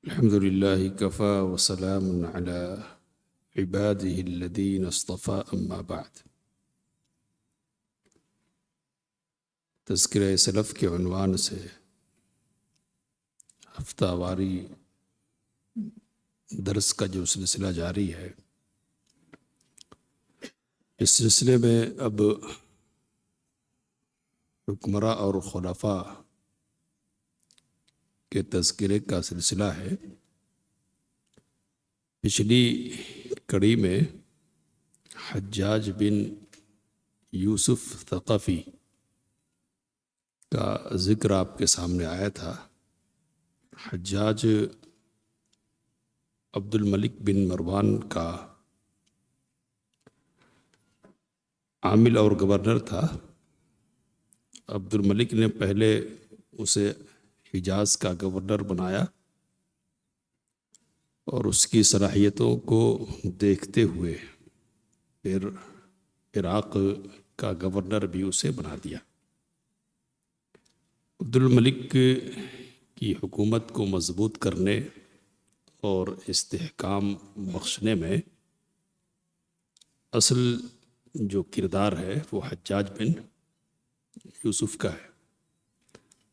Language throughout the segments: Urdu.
الحمد لله كفى وسلام على عباده الذين اصطفى اما بعد۔ تذکرہ سلف کے عنوان سے ہفتہ واری درس کا جو سلسلہ جاری ہے، اس سلسلے میں اب حکمراں اور خلفاء کے تذکرے کا سلسلہ ہے۔ پچھلی کڑی میں حجاج بن یوسف ثقفی کا ذکر آپ کے سامنے آیا تھا۔ حجاج عبد الملک بن مروان کا عامل اور گورنر تھا۔ عبد الملک نے پہلے اسے حجاز کا گورنر بنایا اور اس کی صلاحیتوں کو دیکھتے ہوئے پھر عراق کا گورنر بھی اسے بنا دیا۔ عبد الملک کی حکومت کو مضبوط کرنے اور استحکام بخشنے میں اصل جو کردار ہے وہ حجاج بن یوسف کا ہے،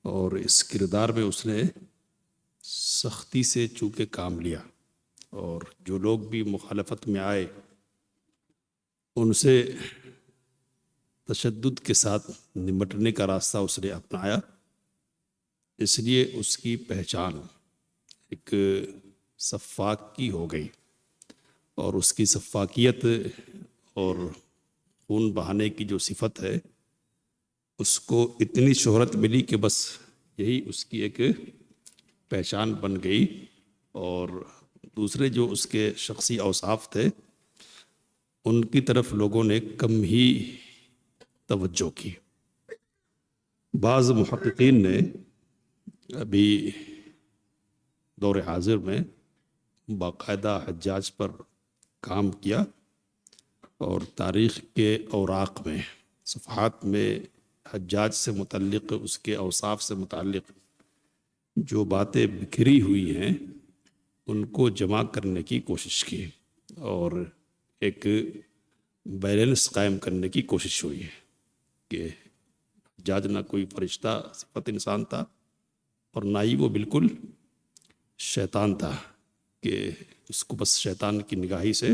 اور اس کردار میں اس نے سختی سے چونکہ کام لیا، اور جو لوگ بھی مخالفت میں آئے ان سے تشدد کے ساتھ نمٹنے کا راستہ اس نے اپنایا۔ اس لیے اس کی پہچان ایک سفاک کی ہو گئی، اور اس کی سفاکیت اور خون بہانے کی جو صفت ہے اس کو اتنی شہرت ملی کہ بس یہی اس کی ایک پہچان بن گئی، اور دوسرے جو اس کے شخصی اوصاف تھے ان کی طرف لوگوں نے کم ہی توجہ کی۔ بعض محققین نے ابھی دور حاضر میں باقاعدہ حجاج پر کام کیا، اور تاریخ کے اوراق میں صفحات میں حجاج سے متعلق، اس کے اوصاف سے متعلق جو باتیں بکھری ہوئی ہیں ان کو جمع کرنے کی کوشش کی، اور ایک بیلنس قائم کرنے کی کوشش ہوئی ہے کہ حجاج نہ کوئی فرشتہ صفت انسان تھا اور نہ ہی وہ بالکل شیطان تھا کہ اس کو بس شیطان کی نگاہی سے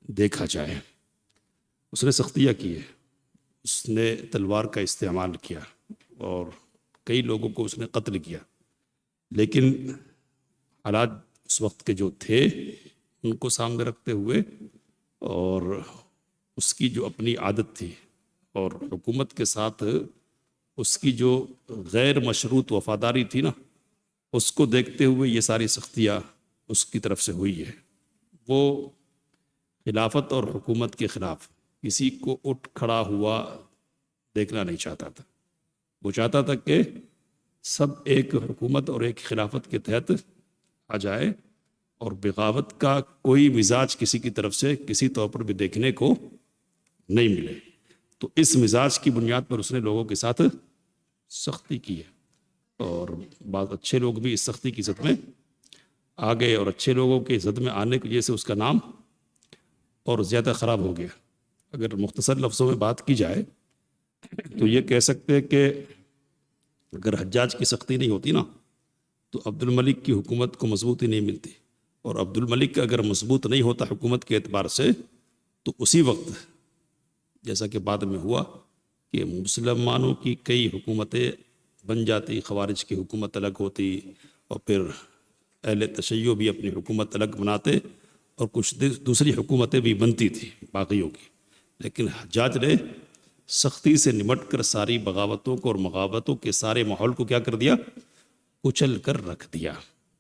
دیکھا جائے۔ اس نے سختیاں کی ہے، اس نے تلوار کا استعمال کیا اور کئی لوگوں کو اس نے قتل کیا، لیکن حالات اس وقت کے جو تھے ان کو سامنے رکھتے ہوئے، اور اس کی جو اپنی عادت تھی اور حکومت کے ساتھ اس کی جو غیر مشروط وفاداری تھی نا، اس کو دیکھتے ہوئے یہ ساری سختیاں اس کی طرف سے ہوئی ہے۔ وہ خلافت اور حکومت کے خلاف کسی کو اٹھ کھڑا ہوا دیکھنا نہیں چاہتا تھا۔ وہ چاہتا تھا کہ سب ایک حکومت اور ایک خلافت کے تحت آ جائے، اور بغاوت کا کوئی مزاج کسی کی طرف سے کسی طور پر بھی دیکھنے کو نہیں ملے۔ تو اس مزاج کی بنیاد پر اس نے لوگوں کے ساتھ سختی کی ہے، اور بعض اچھے لوگ بھی اس سختی کی زد میں آ گئے، اور اچھے لوگوں کے زد میں آنے کی وجہ سے اس کا نام اور زیادہ خراب ہو گیا۔ اگر مختصر لفظوں میں بات کی جائے تو یہ کہہ سکتے ہیں کہ اگر حجاج کی سختی نہیں ہوتی نا تو عبد الملک کی حکومت کو مضبوطی نہیں ملتی، اور عبد الملک اگر مضبوط نہیں ہوتا حکومت کے اعتبار سے تو اسی وقت جیسا کہ بعد میں ہوا کہ مسلمانوں کی کئی حکومتیں بن جاتی، خوارج کی حکومت الگ ہوتی، اور پھر اہل تشیع بھی اپنی حکومت الگ بناتے، اور کچھ دوسری حکومتیں بھی بنتی تھیں باقیوں کی، لیکن حجاج نے سختی سے نمٹ کر ساری بغاوتوں کو اور مغاوتوں کے سارے ماحول کو کیا کر دیا؟ کچل کر رکھ دیا۔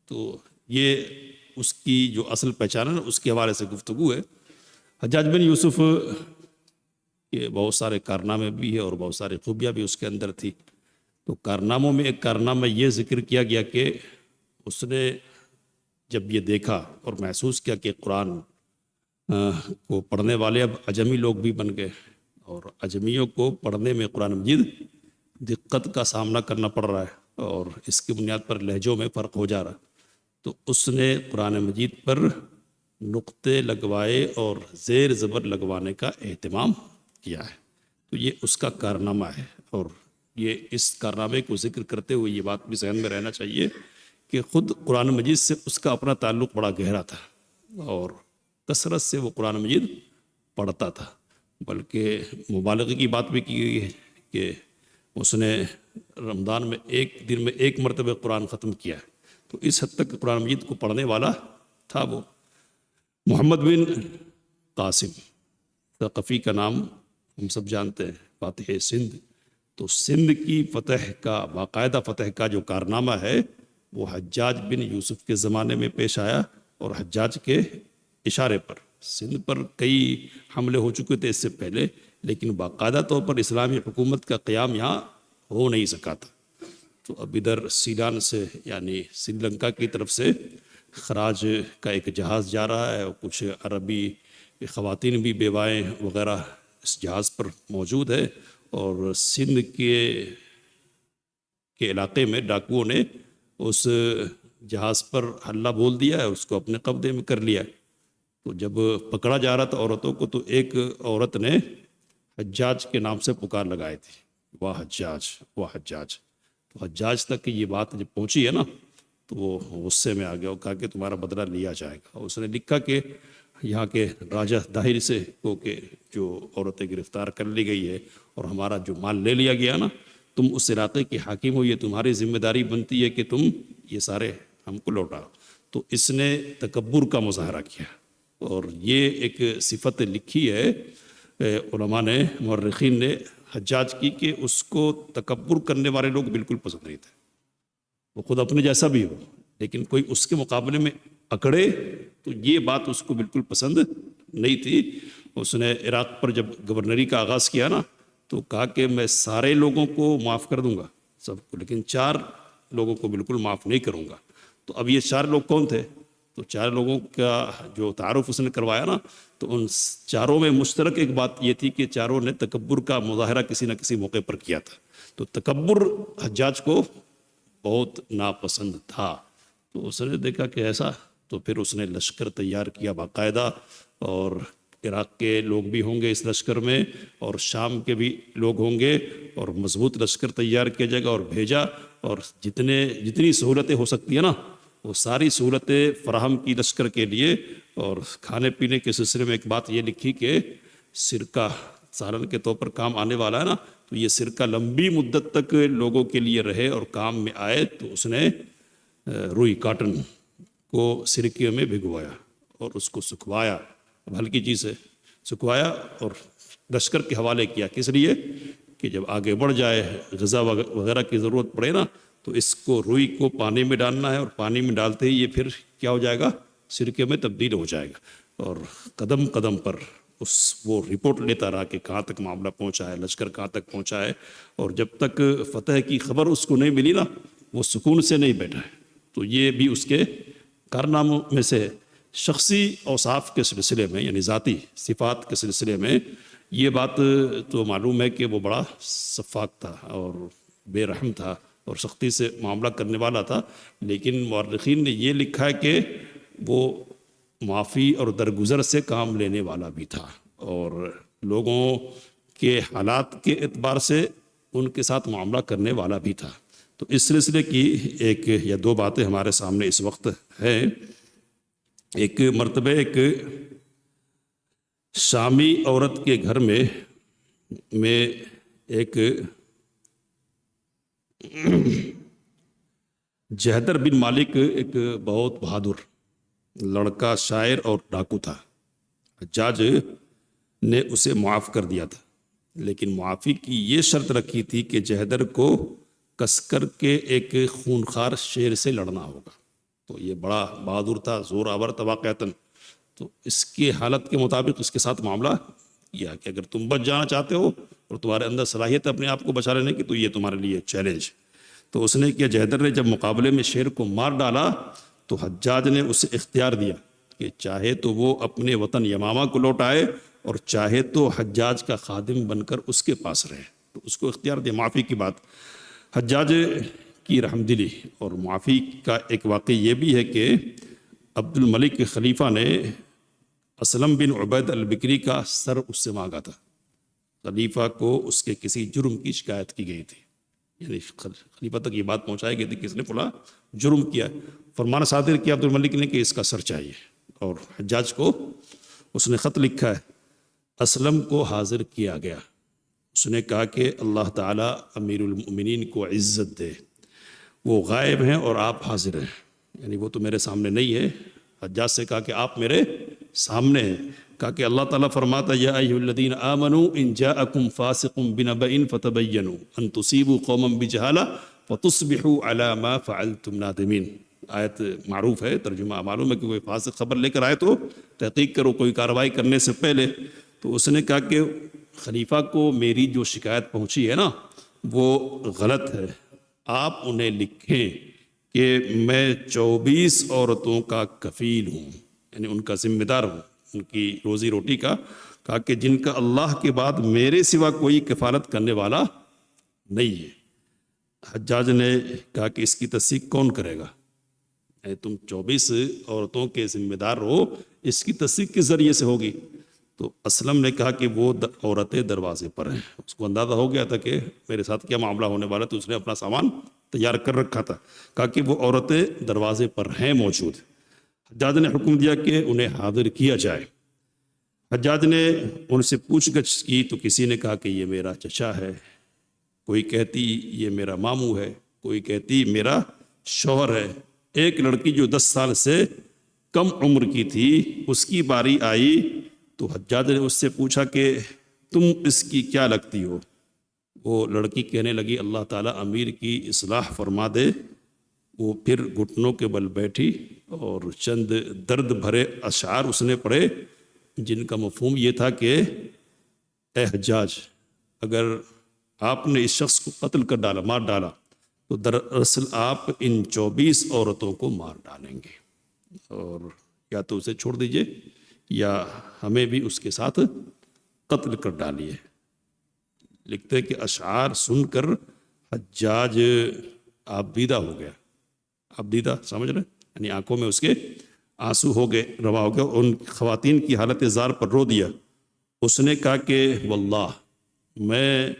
تو یہ اس کی جو اصل پہچان ہے اس کے حوالے سے گفتگو ہے۔ حجاج بن یوسف کے بہت سارے کارنامے بھی ہیں اور بہت ساری خوبیاں بھی اس کے اندر تھی۔ تو کارناموں میں ایک کارنامہ یہ ذکر کیا گیا کہ اس نے جب یہ دیکھا اور محسوس کیا کہ قرآن کو پڑھنے والے اب عجمی لوگ بھی بن گئے، اور عجمیوں کو پڑھنے میں قرآن مجید دقت کا سامنا کرنا پڑ رہا ہے، اور اس کی بنیاد پر لہجوں میں فرق ہو جا رہا ہے۔ تو اس نے قرآن مجید پر نقطے لگوائے اور زیر زبر لگوانے کا اہتمام کیا ہے۔ تو یہ اس کا کارنامہ ہے، اور یہ اس کارنامے کو ذکر کرتے ہوئے یہ بات بھی ذہن میں رہنا چاہیے کہ خود قرآن مجید سے اس کا اپنا تعلق بڑا گہرا تھا، اور کثرت سے وہ قرآن مجید پڑھتا تھا، بلکہ مبالغے کی بات بھی کی گئی ہے کہ اس نے رمضان میں ایک دن میں ایک مرتبہ قرآن ختم کیا ہے۔ تو اس حد تک قرآن مجید کو پڑھنے والا تھا وہ۔ محمد بن قاسم ثقفی کا نام ہم سب جانتے ہیں، فاتح سندھ۔ تو سندھ کی فتح کا، باقاعدہ فتح کا جو کارنامہ ہے وہ حجاج بن یوسف کے زمانے میں پیش آیا، اور حجاج کے اشارے پر سندھ پر کئی حملے ہو چکے تھے اس سے پہلے، لیکن باقاعدہ طور پر اسلامی حکومت کا قیام یہاں ہو نہیں سکا تھا۔ تو اب ادھر سیلان سے یعنی سری لنکا کی طرف سے خراج کا ایک جہاز جا رہا ہے، اور کچھ عربی خواتین بھی بیوائیں وغیرہ اس جہاز پر موجود ہے، اور سندھ کے علاقے میں ڈاکوؤں نے اس جہاز پر حلہ بول دیا ہے، اس کو اپنے قبضے میں کر لیا ہے۔ تو جب پکڑا جا رہا تھا عورتوں کو، تو ایک عورت نے حجاج کے نام سے پکار لگائی تھی، واہ حجاج واہ حجاج۔ تو حجاج تک یہ بات جب پہنچی ہے نا، تو وہ غصے میں آ گیا اور کہا کہ تمہارا بدلہ لیا جائے گا۔ اس نے لکھا کہ یہاں کے راجہ داہر سے کو کہ جو عورتیں گرفتار کر لی گئی ہے اور ہمارا جو مال لے لیا گیا نا، تم اس علاقے کے حاکم ہو، یہ تمہاری ذمہ داری بنتی ہے کہ تم یہ سارے ہم کو لوٹاؤ۔ تو اس نے تکبر کا مظاہرہ کیا، اور یہ ایک صفت لکھی ہے علماء نے، مورخین نے حجاج کی، کہ اس کو تکبر کرنے والے لوگ بالکل پسند نہیں تھے، وہ خود اپنے جیسا بھی ہو لیکن کوئی اس کے مقابلے میں اکڑے، تو یہ بات اس کو بالکل پسند نہیں تھی۔ اس نے عراق پر جب گورنری کا آغاز کیا نا، تو کہا کہ میں سارے لوگوں کو معاف کر دوں گا سب کو، لیکن 4 لوگوں کو بالکل معاف نہیں کروں گا۔ تو اب یہ 4 لوگ کون تھے؟ تو 4 لوگوں کا جو تعارف اس نے کروایا نا، تو ان 4 میں مشترک ایک بات یہ تھی کہ 4 نے تکبر کا مظاہرہ کسی نہ کسی موقع پر کیا تھا۔ تو تکبر حجاج کو بہت ناپسند تھا۔ تو اس نے دیکھا کہ ایسا، تو پھر اس نے لشکر تیار کیا باقاعدہ، اور عراق کے لوگ بھی ہوں گے اس لشکر میں، اور شام کے بھی لوگ ہوں گے، اور مضبوط لشکر تیار کیا جائے گا اور بھیجا، اور جتنی سہولتیں ہو سکتی ہیں نا وہ ساری سہولتیں فراہم کی لشکر کے لیے۔ اور کھانے پینے کے سلسلے میں ایک بات یہ لکھی کہ سرکہ سالن کے طور پر کام آنے والا ہے نا، تو یہ سرکہ لمبی مدت تک لوگوں کے لیے رہے اور کام میں آئے۔ تو اس نے روئی کاٹن کو سرکے میں بھگوایا اور اس کو سکھوایا، ہلکی چیز سے سکھوایا اور لشکر کے حوالے کیا۔ کس لیے؟ کہ جب آگے بڑھ جائے، غذا وغیرہ کی ضرورت پڑے نا، تو اس کو روئی کو پانی میں ڈالنا ہے، اور پانی میں ڈالتے ہی یہ پھر کیا ہو جائے گا؟ سرکے میں تبدیل ہو جائے گا۔ اور قدم قدم پر وہ رپورٹ لیتا رہا کہ کہاں تک معاملہ پہنچا ہے، لشکر کہاں تک پہنچا ہے، اور جب تک فتح کی خبر اس کو نہیں ملی نا، وہ سکون سے نہیں بیٹھا ہے۔ تو یہ بھی اس کے کارناموں میں سے ہے۔ شخصی اوصاف کے سلسلے میں، یعنی ذاتی صفات کے سلسلے میں یہ بات تو معلوم ہے کہ وہ بڑا سفاک تھا اور بے رحم تھا اور سختی سے معاملہ کرنے والا تھا، لیکن مورخین نے یہ لکھا ہے کہ وہ معافی اور درگزر سے کام لینے والا بھی تھا، اور لوگوں کے حالات کے اعتبار سے ان کے ساتھ معاملہ کرنے والا بھی تھا۔ تو اس سلسلے کی ایک یا 2 باتیں ہمارے سامنے اس وقت ہیں۔ ایک مرتبہ ایک شامی عورت کے گھر میں ایک جہدر بن مالک ایک بہت بہادر لڑکا، شاعر اور ڈاکو تھا۔ حجاج نے اسے معاف کر دیا تھا، لیکن معافی کی یہ شرط رکھی تھی کہ جہدر کو کس کر کے ایک خونخوار شیر سے لڑنا ہوگا۔ تو یہ بڑا بہادر تھا، زور آور تھا واقعتاً۔ تو اس کی حالت کے مطابق اس کے ساتھ معاملہ کیا کہ اگر تم بچ جانا چاہتے ہو اور تمہارے اندر صلاحیت ہے اپنے آپ کو بچا لینے کی، تو یہ تمہارے لیے چیلنج۔ تو اس نے کیا، جہدر نے جب مقابلے میں شیر کو مار ڈالا تو حجاج نے اسے اختیار دیا کہ چاہے تو وہ اپنے وطن یمامہ کو لوٹ آئے اور چاہے تو حجاج کا خادم بن کر اس کے پاس رہے۔ تو اس کو اختیار دیا معافی کی بات۔ حجاج کی رحمدلی اور معافی کا ایک واقعہ یہ بھی ہے کہ عبد الملک کے خلیفہ نے اسلم بن عبید البکری کا سر اس سے مانگا تھا۔ خلیفہ کو اس کے کسی جرم کی شکایت کی گئی تھی، یعنی خلیفہ تک یہ بات پہنچائی گئی تھی کہ اس نے فلاں جرم کیا۔ فرمان صادر کیا عبد الملک نے کہ اس کا سر چاہیے، اور حجاج کو اس نے خط لکھا ہے۔ اسلم کو حاضر کیا گیا، اس نے کہا کہ اللہ تعالیٰ امیر المؤمنین کو عزت دے، وہ غائب ہیں اور آپ حاضر ہیں، یعنی وہ تو میرے سامنے نہیں ہے۔ حجاج سے کہا کہ آپ میرے سامنے ہیں۔ کہا کہ اللہ تعالیٰ فرماتا یا ایھا الذین آمنوا ان جاءکم فاسق بنبأ فتبینوا ان تصیبوا قوما بجہالہ فتصبحوا علی ما فعلتم نادمین۔ آیت معروف ہے، ترجمہ معلوم ہے کہ کوئی فاسق خبر لے کر آئے تو تحقیق کرو کوئی کارروائی کرنے سے پہلے۔ تو اس نے کہا کہ خلیفہ کو میری جو شکایت پہنچی ہے نا وہ غلط ہے، آپ انہیں لکھیں کہ میں 24 عورتوں کا کفیل ہوں، یعنی ان کا ذمہ دار ہوں، ان کی روزی روٹی کا۔ کہا کہ جن کا اللہ کے بعد میرے سوا کوئی کفالت کرنے والا نہیں ہے۔ حجاج نے کہا کہ اس کی تصدیق کون کرے گا؟ تم 24 عورتوں کے ذمہ دار ہو، اس کی تصدیق کس ذریعے سے ہوگی؟ تو اسلم نے کہا کہ وہ عورتیں دروازے پر ہیں۔ اس کو اندازہ ہو گیا تھا کہ میرے ساتھ کیا معاملہ ہونے والا، تو اس نے اپنا سامان تیار کر رکھا تھا۔ کہا کہ وہ عورتیں دروازے پر ہیں موجود۔ حجاج نے حکم دیا کہ انہیں حاضر کیا جائے۔ حجاج نے ان سے پوچھ گچھ کی تو کسی نے کہا کہ یہ میرا چچا ہے، کوئی کہتی یہ میرا ماموں ہے، کوئی کہتی میرا شوہر ہے۔ ایک لڑکی جو 10 سال سے کم عمر کی تھی اس کی باری آئی تو حجاج نے اس سے پوچھا کہ تم اس کی کیا لگتی ہو؟ وہ لڑکی کہنے لگی اللہ تعالیٰ امیر کی اصلاح فرما دے۔ وہ پھر گھٹنوں کے بل بیٹھی اور چند درد بھرے اشعار اس نے پڑھے جن کا مفہوم یہ تھا کہ اے حجاج، اگر آپ نے اس شخص کو قتل کر ڈالا، مار ڈالا، تو دراصل آپ ان 24 عورتوں کو مار ڈالیں گے، اور یا تو اسے چھوڑ دیجئے یا ہمیں بھی اس کے ساتھ قتل کر ڈالیے۔ لکھتے کہ اشعار سن کر حجاج آبدیدہ ہو گیا۔ آبدیدہ سمجھ رہے، یعنی آنکھوں میں اس کے آنسو ہو گئے، روا ہو گیا۔ ان خواتین کی حالت زار پر رو دیا۔ اس نے کہا کہ واللہ میں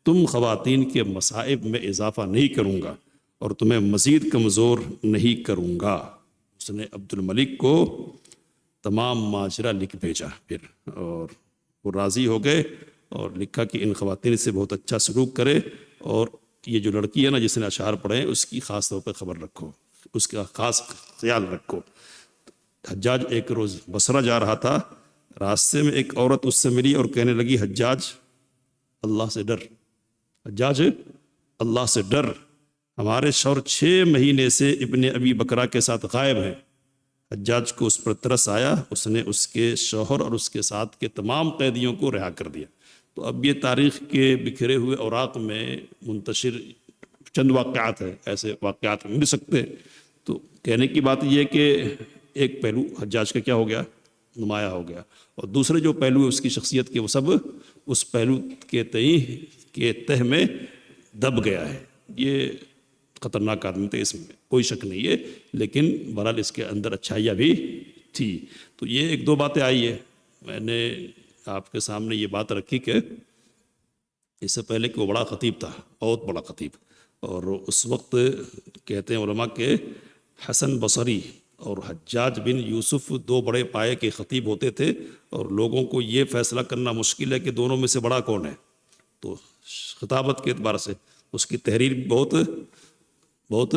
تم خواتین کے مصائب میں اضافہ نہیں کروں گا اور تمہیں مزید کمزور نہیں کروں گا۔ اس نے عبد الملک کو تمام ماجرا لکھ بھیجا پھر، اور وہ راضی ہو گئے اور لکھا کہ ان خواتین سے بہت اچھا سلوک کرے، اور یہ جو لڑکی ہے نا جس نے اشعار پڑھے ہیں اس کی خاص طور پہ خبر رکھو، اس کا خاص خیال رکھو۔ حجاج ایک روز بصرہ جا رہا تھا، راستے میں ایک عورت اس سے ملی اور کہنے لگی حجاج اللہ سے ڈر، حجاج اللہ سے ڈر، ہمارے شوہر 6 مہینے سے ابن ابی بکرہ کے ساتھ غائب ہیں۔ حجاج کو اس پر ترس آیا، اس نے اس کے شوہر اور اس کے ساتھ کے تمام قیدیوں کو رہا کر دیا۔ تو اب یہ تاریخ کے بکھرے ہوئے اوراق میں منتشر چند واقعات ہیں، ایسے واقعات مل سکتے ہیں۔ تو کہنے کی بات یہ ہے کہ ایک پہلو حجاج کا کیا ہو گیا، نمایاں ہو گیا، اور دوسرے جو پہلو ہے اس کی شخصیت کے وہ سب اس پہلو کے تہ میں دب گیا ہے۔ یہ خطرناک آدمی تھے، اس میں کوئی شک نہیں ہے، لیکن بہرحال اس کے اندر اچھائیاں بھی تھی۔ تو یہ 1-2 باتیں آئی ہے، میں نے آپ کے سامنے یہ بات رکھی کہ اس سے پہلے کہ وہ بڑا خطیب تھا، بہت بڑا خطیب، اور اس وقت کہتے ہیں علماء کہ حسن بصری اور حجاج بن یوسف 2 بڑے پائے کے خطیب ہوتے تھے، اور لوگوں کو یہ فیصلہ کرنا مشکل ہے کہ دونوں میں سے بڑا کون ہے۔ تو خطابت کے اعتبار سے اس کی تحریر بہت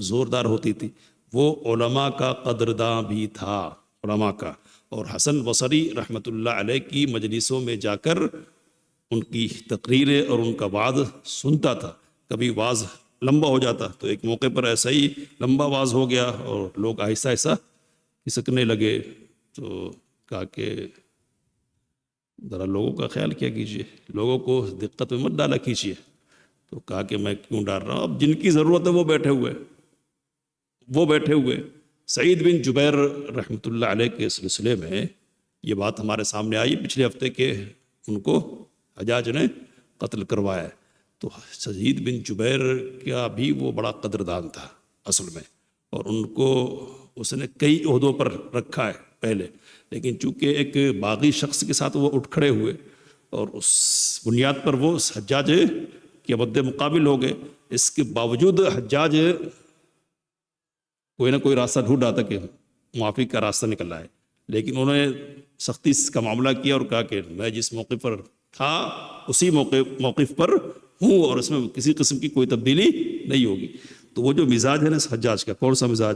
زوردار ہوتی تھی۔ وہ علماء کا قدرداں بھی تھا، علماء کا، اور حسن بصری رحمۃ اللہ علیہ کی مجلسوں میں جا کر ان کی تقریریں اور ان کا وعظ سنتا تھا۔ کبھی وعظ لمبا ہو جاتا تو ایک موقع پر ایسا ہی لمبا وعظ ہو گیا اور لوگ آہستہ آہستہ کھسکنے لگے، تو کہا کہ ذرا لوگوں کا خیال کیا کیجیے، لوگوں کو دقت میں مت ڈالا کیجیے۔ تو کہا کہ میں کیوں ڈال رہا ہوں، اب جن کی ضرورت ہے وہ بیٹھے ہوئے۔ سعید بن جبیر رحمۃ اللہ علیہ کے سلسلے میں یہ بات ہمارے سامنے آئی پچھلے ہفتے کہ ان کو حجاج نے قتل کروایا ہے۔ تو سعید بن جبیر کا بھی وہ بڑا قدردان تھا اصل میں، اور ان کو اس نے کئی عہدوں پر رکھا ہے پہلے، لیکن چونکہ ایک باغی شخص کے ساتھ وہ اٹھ کھڑے ہوئے اور اس بنیاد پر وہ حجاج کے مد مقابل ہو گئے. اس کے باوجود حجاج کوئی نہ کوئی راستہ ڈھونڈ رہا تھا کہ معافی کا راستہ نکل رہا ہے، لیکن انہوں نے سختی کا معاملہ کیا اور کہا کہ میں جس موقع پر تھا اسی موقف پر ہوں، اور اس میں کسی قسم کی کوئی تبدیلی نہیں ہوگی. تو وہ جو مزاج ہے نا اس حجاج کا، کون سا مزاج؟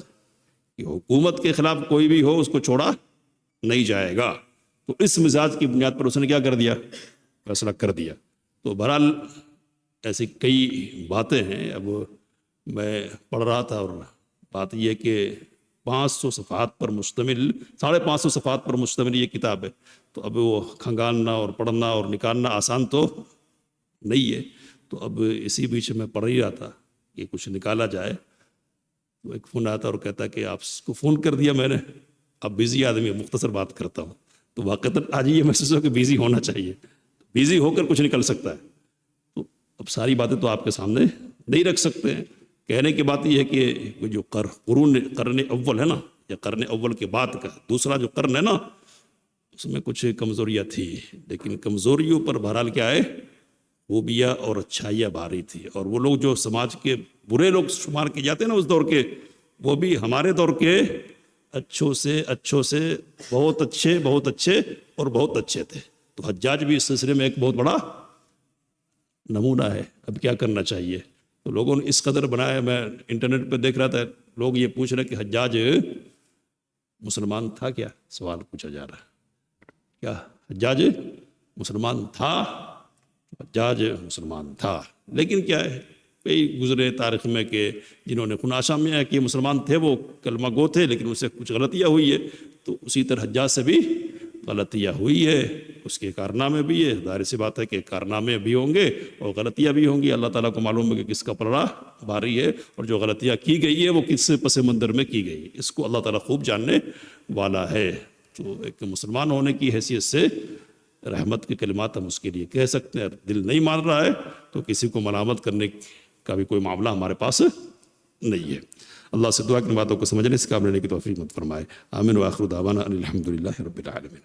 کہ حکومت کے خلاف کوئی بھی ہو اس کو چھوڑا نہیں جائے گا. تو اس مزاج کی بنیاد پر اس نے کیا کر دیا؟ فیصلہ کر دیا. تو بہرحال ایسی کئی باتیں ہیں. اب میں پڑھ رہا تھا اور بات یہ کہ 500 صفحات پر مشتمل، 550 صفحات پر مشتمل یہ کتاب ہے. تو اب وہ کھنگالنا اور پڑھنا اور نکالنا آسان تو نہیں ہے. تو اب اسی بیچ میں پڑھ ہی رہا تھا کہ کچھ نکالا جائے. تو ایک فون آتا اور کہتا کہ آپ کو فون کر دیا میں نے، اب بیزی آدمی ہے، مختصر بات کرتا ہوں. تو واقعتاً آج یہ محسوس ہو کہ بیزی ہونا چاہیے، بیزی ہو کر کچھ نکل سکتا ہے. تو اب ساری باتیں تو آپ کے سامنے نہیں رکھ سکتے ہیں. کہنے کی بات یہ ہے کہ جو قرن اول ہے نا، یا قرن اول کے بعد کا دوسرا جو قرن ہے نا، اس میں کچھ کمزوریاں تھی، لیکن کمزوریوں پر بہرحال کیا ہے، خوبیاں اور اچھائیاں بھاری تھی. اور وہ لوگ جو سماج کے برے لوگ شمار کیے جاتے ہیں نا اس دور کے، وہ بھی ہمارے دور کے اچھوں سے بہت اچھے اور بہت اچھے تھے. تو حجاج بھی اس سلسلے میں ایک بہت بڑا نمونہ ہے. اب کیا کرنا چاہیے؟ تو لوگوں نے اس قدر بنایا. میں انٹرنیٹ پہ دیکھ رہا تھا، لوگ یہ پوچھ رہے کہ حجاج مسلمان تھا کیا؟ سوال پوچھا جا رہا ہے. کیا حجاج مسلمان تھا؟ حجاج مسلمان تھا، لیکن کیا ہے، کئی گزرے تاریخ میں کہ جنہوں نے خناشا میں ہے کہ مسلمان تھے، وہ کلمہ گو تھے، لیکن ان سے کچھ غلطیاں ہوئی ہے. تو اسی طرح حجاج سے بھی غلطیاں ہوئی ہے. اس کے کارنامے بھی ہے، ظاہر سی بات ہے کہ کارنامے بھی ہوں گے اور غلطیاں بھی ہوں گی. اللہ تعالیٰ کو معلوم ہے کہ کس کا پلڑا بھاری ہے، اور جو غلطیاں کی گئی ہے وہ کس پس منظر میں کی گئی، اس کو اللہ تعالیٰ خوب جاننے والا ہے. تو ایک مسلمان ہونے کی حیثیت سے رحمت کے کلمات ہم اس کے لیے کہہ سکتے ہیں. دل نہیں مان رہا ہے تو کسی کو ملامت کرنے کا بھی کوئی معاملہ ہمارے پاس نہیں ہے. اللہ سے دعا کی باتوں کو سمجھنے سے قابل لینے کی توفیق مت فرمائے. آمین. وآخر دعوانا ان الحمد للہ رب العالمین.